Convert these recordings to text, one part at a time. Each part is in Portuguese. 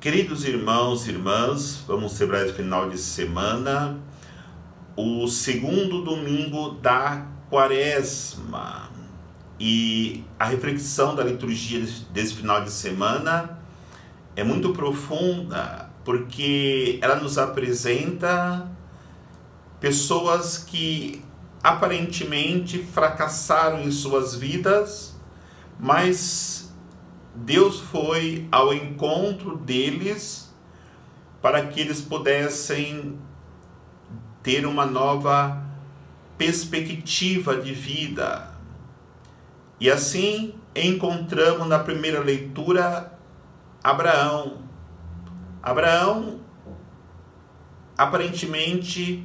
Queridos irmãos e irmãs, vamos celebrar esse final de semana, o segundo domingo da Quaresma. E a reflexão da liturgia desse final de semana é muito profunda, porque ela nos apresenta pessoas que aparentemente fracassaram em suas vidas, mas Deus foi ao encontro deles para que eles pudessem ter uma nova perspectiva de vida. E assim encontramos na primeira leitura Abraão. Abraão aparentemente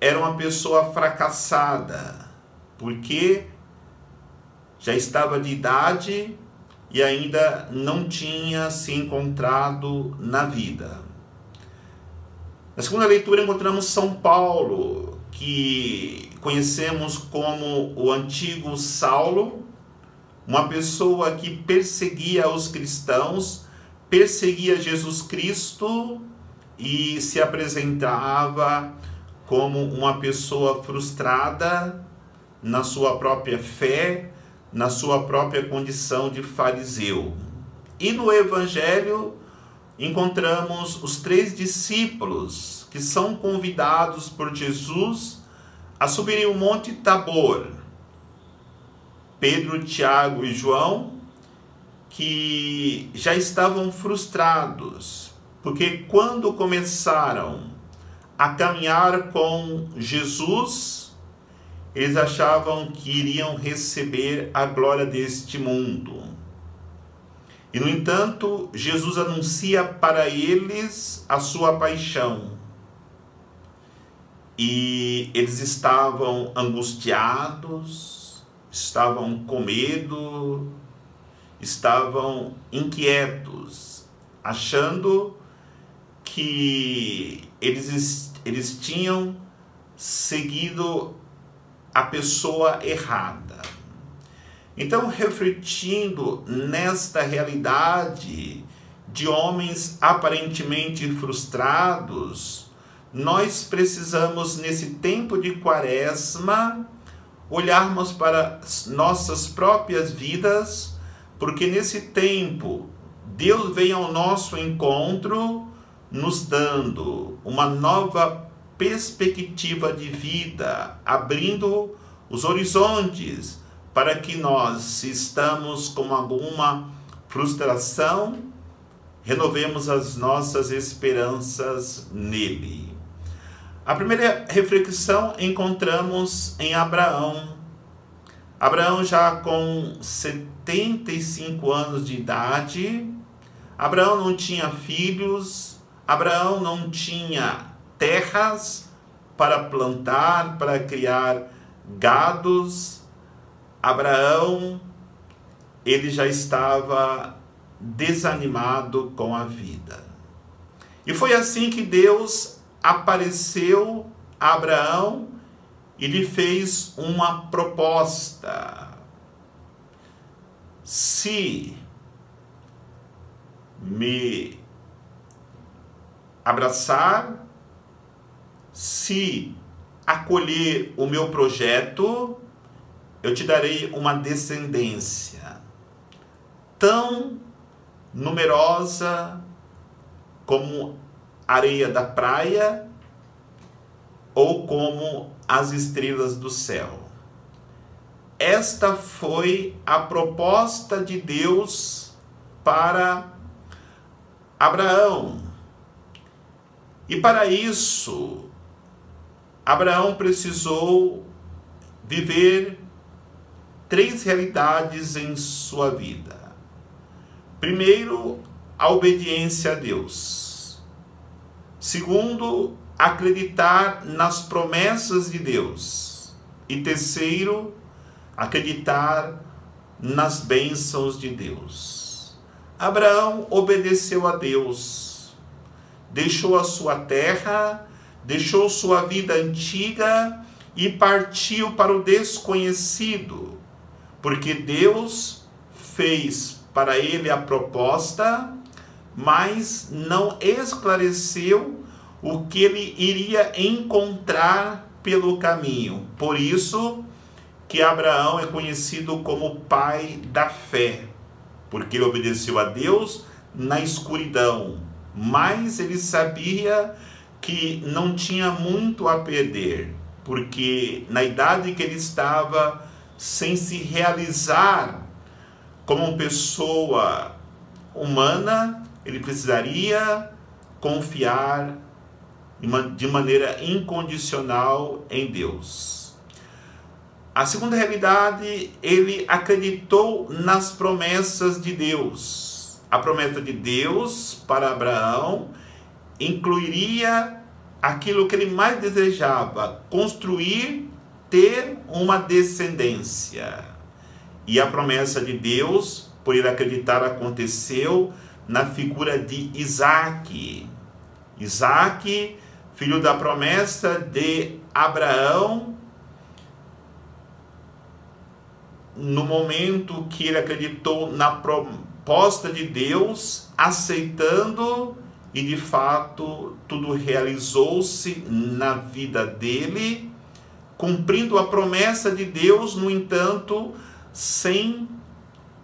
era uma pessoa fracassada, porque já estava de idade e ainda não tinha se encontrado na vida. Na segunda leitura encontramos São Paulo, que conhecemos como o antigo Saulo, uma pessoa que perseguia os cristãos, perseguia Jesus Cristo e se apresentava como uma pessoa frustrada na sua própria fé, na sua própria condição de fariseu. E no Evangelho encontramos os 3 discípulos que são convidados por Jesus a subirem o Monte Tabor. Pedro, Tiago e João, que já estavam frustrados, porque quando começaram a caminhar com Jesus, eles achavam que iriam receber a glória deste mundo. E, no entanto, Jesus anuncia para eles a sua paixão. E eles estavam angustiados, estavam com medo, estavam inquietos, achando que eles tinham seguido a pessoa errada. Então, refletindo nesta realidade de homens aparentemente frustrados, nós precisamos, nesse tempo de Quaresma, olharmos para nossas próprias vidas, porque nesse tempo Deus vem ao nosso encontro, nos dando uma nova perspectiva de vida, abrindo os horizontes para que nós, se estamos com alguma frustração, renovemos as nossas esperanças nele. A primeira reflexão encontramos em Abraão. Abraão já com 75 anos de idade, Abraão não tinha filhos, Abraão não tinha terras para plantar, para criar gados. Abraão, ele já estava desanimado com a vida. E foi assim que Deus apareceu a Abraão e lhe fez uma proposta. Se me abraçar, se acolher o meu projeto, eu te darei uma descendência tão numerosa como a areia da praia ou como as estrelas do céu. Esta foi a proposta de Deus para Abraão. E para isso, Abraão precisou viver 3 realidades em sua vida. Primeiro, a obediência a Deus. Segundo, acreditar nas promessas de Deus. E terceiro, acreditar nas bênçãos de Deus. Abraão obedeceu a Deus, deixou a sua terra, deixou sua vida antiga e partiu para o desconhecido, porque Deus fez para ele a proposta, mas não esclareceu o que ele iria encontrar pelo caminho. Por isso que Abraão é conhecido como pai da fé, porque ele obedeceu a Deus na escuridão, mas ele sabia que não tinha muito a perder, porque na idade que ele estava, sem se realizar como pessoa humana, ele precisaria confiar de maneira incondicional em Deus. A segunda realidade, ele acreditou nas promessas de Deus. A promessa de Deus para Abraão incluiria aquilo que ele mais desejava: construir, ter uma descendência. E a promessa de Deus, por ele acreditar, aconteceu na figura de Isaque. Isaque, filho da promessa de Abraão, no momento que ele acreditou na proposta de Deus, aceitando, e de fato tudo realizou-se na vida dele, cumprindo a promessa de Deus, no entanto, sem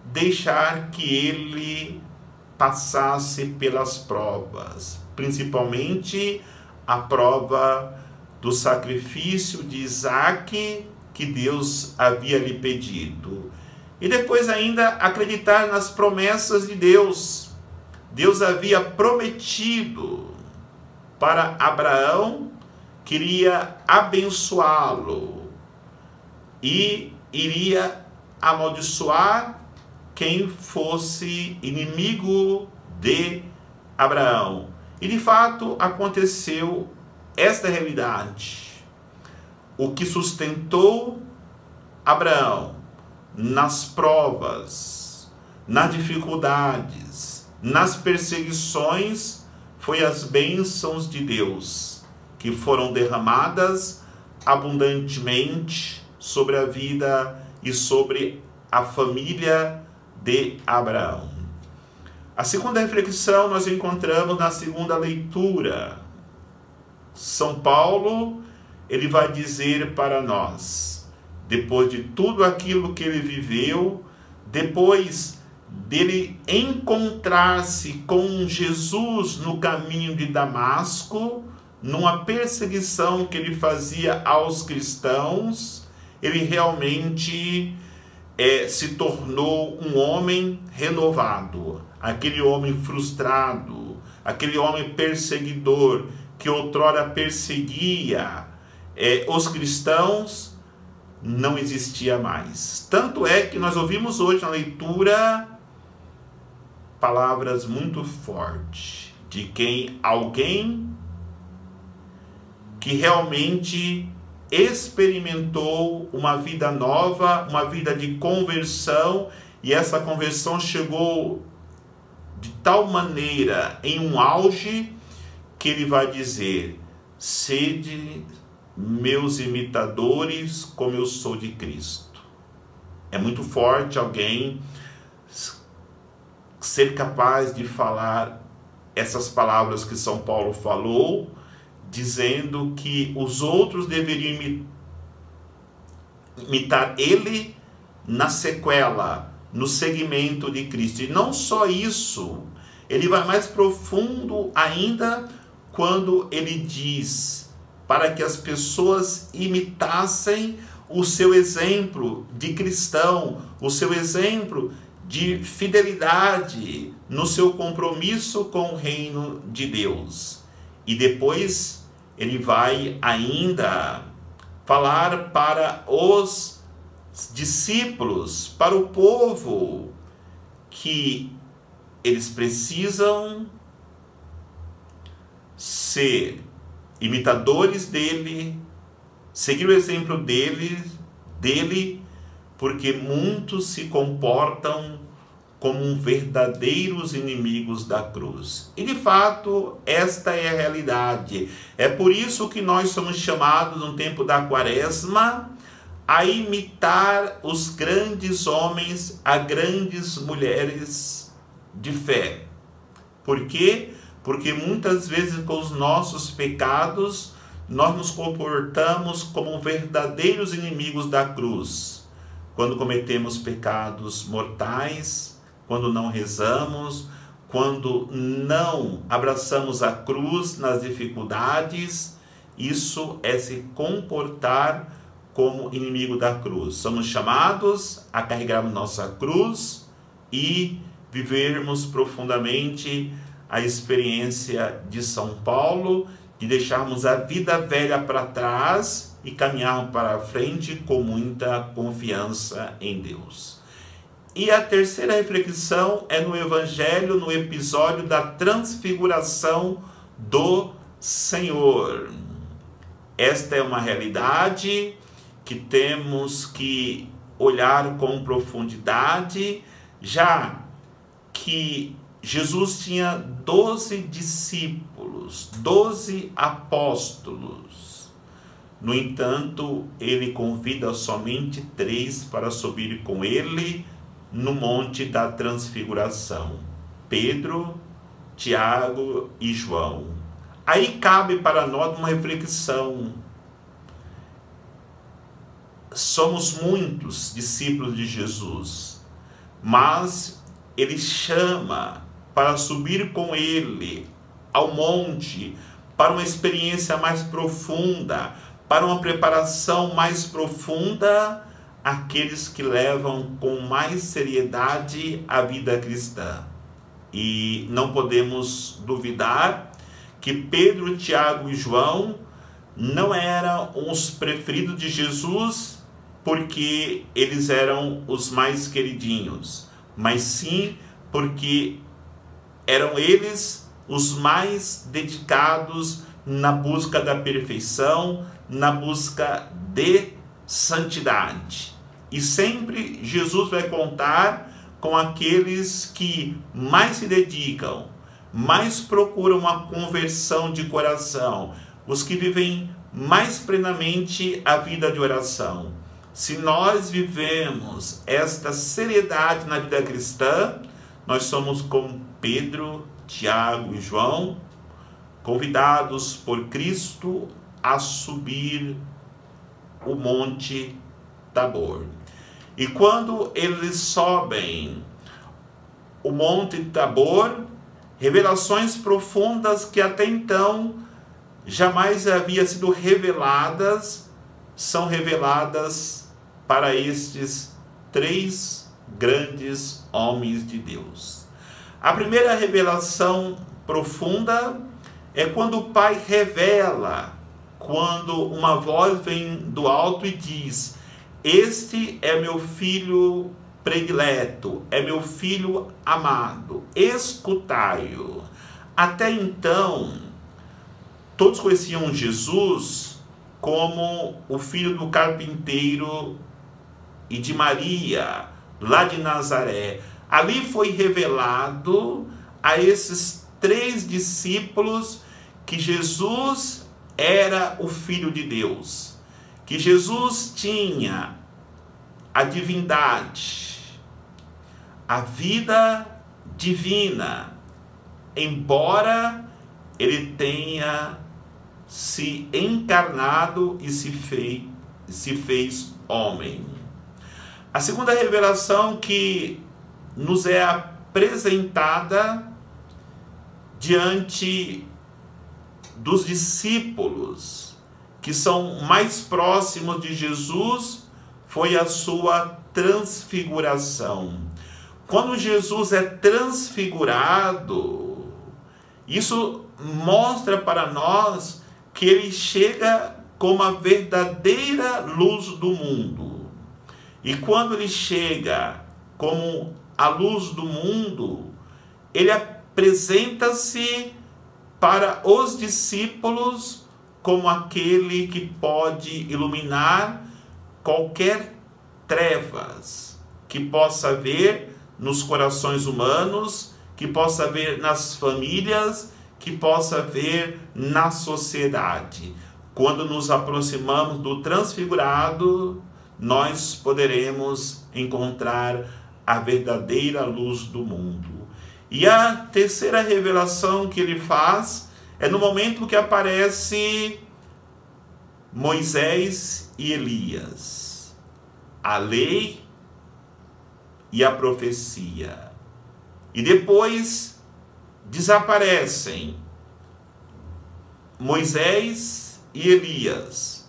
deixar que ele passasse pelas provas, principalmente a prova do sacrifício de Isaque, que Deus havia lhe pedido. E depois ainda acreditar nas promessas de Deus. Deus havia prometido para Abraão que iria abençoá-lo e iria amaldiçoar quem fosse inimigo de Abraão. E de fato aconteceu esta realidade. O que sustentou Abraão nas provas, nas dificuldades, nas perseguições, foi as bênçãos de Deus, que foram derramadas abundantemente sobre a vida e sobre a família de Abraão. A segunda reflexão nós encontramos na segunda leitura. São Paulo, ele vai dizer para nós, depois de tudo aquilo que ele viveu, depois dele encontrar-se com Jesus no caminho de Damasco, numa perseguição que ele fazia aos cristãos, ele realmente se tornou um homem renovado. Aquele homem frustrado, aquele homem perseguidor que outrora perseguia os cristãos, não existia mais. Tanto é que nós ouvimos hoje na leitura palavras muito fortes de alguém que realmente experimentou uma vida nova, uma vida de conversão, e essa conversão chegou de tal maneira em um auge que ele vai dizer: sede meus imitadores como eu sou de Cristo. É muito forte alguém ser capaz de falar essas palavras que São Paulo falou, dizendo que os outros deveriam imitar ele na sequela, no seguimento de Cristo. E não só isso, ele vai mais profundo ainda quando ele diz para que as pessoas imitassem o seu exemplo de cristão, o seu exemplo de fidelidade no seu compromisso com o reino de Deus. E depois ele vai ainda falar para os discípulos, para o povo, que eles precisam ser imitadores dele, seguir o exemplo dele, porque muitos se comportam como verdadeiros inimigos da cruz. E de fato, esta é a realidade. É por isso que nós somos chamados no tempo da Quaresma a imitar os grandes homens, as grandes mulheres de fé. Por quê? Porque muitas vezes com os nossos pecados, nós nos comportamos como verdadeiros inimigos da cruz. Quando cometemos pecados mortais, quando não rezamos, quando não abraçamos a cruz nas dificuldades, isso é se comportar como inimigo da cruz. Somos chamados a carregarmos nossa cruz e vivermos profundamente a experiência de São Paulo, de deixarmos a vida velha para trás e caminharmos para a frente com muita confiança em Deus. E a terceira reflexão é no Evangelho, no episódio da transfiguração do Senhor. Esta é uma realidade que temos que olhar com profundidade, já que Jesus tinha 12 discípulos, 12 apóstolos. No entanto, ele convida somente 3 para subir com ele no Monte da Transfiguração: Pedro, Tiago e João. Aí cabe para nós uma reflexão. Somos muitos discípulos de Jesus, mas ele chama para subir com ele ao monte, para uma experiência mais profunda, para uma preparação mais profunda, aqueles que levam com mais seriedade a vida cristã. E não podemos duvidar que Pedro, Tiago e João não eram os preferidos de Jesus porque eles eram os mais queridinhos, mas sim porque eram eles os mais dedicados na busca da perfeição, na busca de santidade. E sempre Jesus vai contar com aqueles que mais se dedicam, mais procuram uma conversão de coração, os que vivem mais plenamente a vida de oração. Se nós vivemos esta seriedade na vida cristã, nós somos como Pedro, Tiago e João, convidados por Cristo a subir o Monte Tabor. E quando eles sobem o Monte Tabor, revelações profundas que até então jamais haviam sido reveladas, são reveladas para estes 3 grandes homens de Deus. A primeira revelação profunda é quando o Pai revela, quando uma voz vem do alto e diz: este é meu filho predileto, é meu filho amado, escutai-o. Até então, todos conheciam Jesus como o filho do carpinteiro e de Maria, lá de Nazaré. Ali foi revelado a esses 3 discípulos que Jesus era o Filho de Deus, que Jesus tinha a divindade, a vida divina, embora ele tenha se encarnado e se fez homem. A segunda revelação que nos é apresentada diante dos discípulos que são mais próximos de Jesus foi a sua transfiguração. Quando Jesus é transfigurado, isso mostra para nós que ele chega como a verdadeira luz do mundo. E quando ele chega como a luz do mundo, ele apresenta-se para os discípulos como aquele que pode iluminar qualquer trevas que possa haver nos corações humanos, que possa haver nas famílias, que possa haver na sociedade. Quando nos aproximamos do transfigurado, nós poderemos encontrar a verdadeira luz do mundo. E a terceira revelação que ele faz é no momento que aparece Moisés e Elias, a lei e a profecia. E depois desaparecem Moisés e Elias.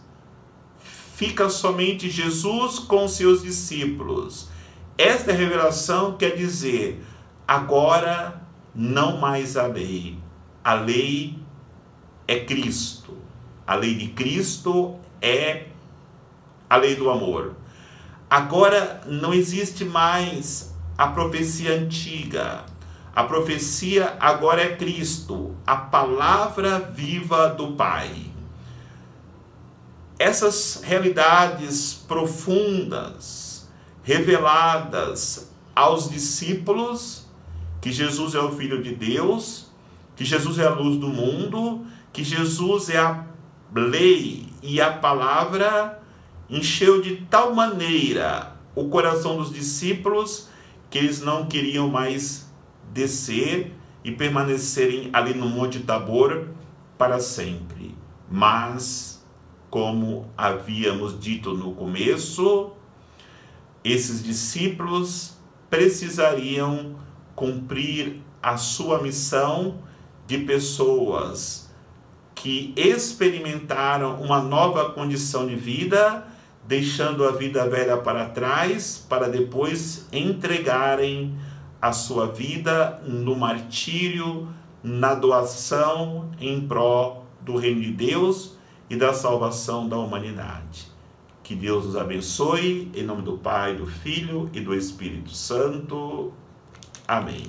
Fica somente Jesus com seus discípulos. Esta revelação quer dizer, agora não mais a lei. A lei é Cristo. A lei de Cristo é a lei do amor. Agora não existe mais a profecia antiga. A profecia agora é Cristo, a palavra viva do Pai. Essas realidades profundas, reveladas aos discípulos, que Jesus é o Filho de Deus, que Jesus é a luz do mundo, que Jesus é a lei e a palavra, encheu de tal maneira o coração dos discípulos que eles não queriam mais descer e permanecerem ali no Monte Tabor para sempre. Mas, como havíamos dito no começo, esses discípulos precisariam cumprir a sua missão de pessoas que experimentaram uma nova condição de vida, deixando a vida velha para trás, para depois entregarem a sua vida no martírio, na doação em prol do reino de Deus e da salvação da humanidade. Que Deus nos abençoe, em nome do Pai, do Filho e do Espírito Santo. Amém.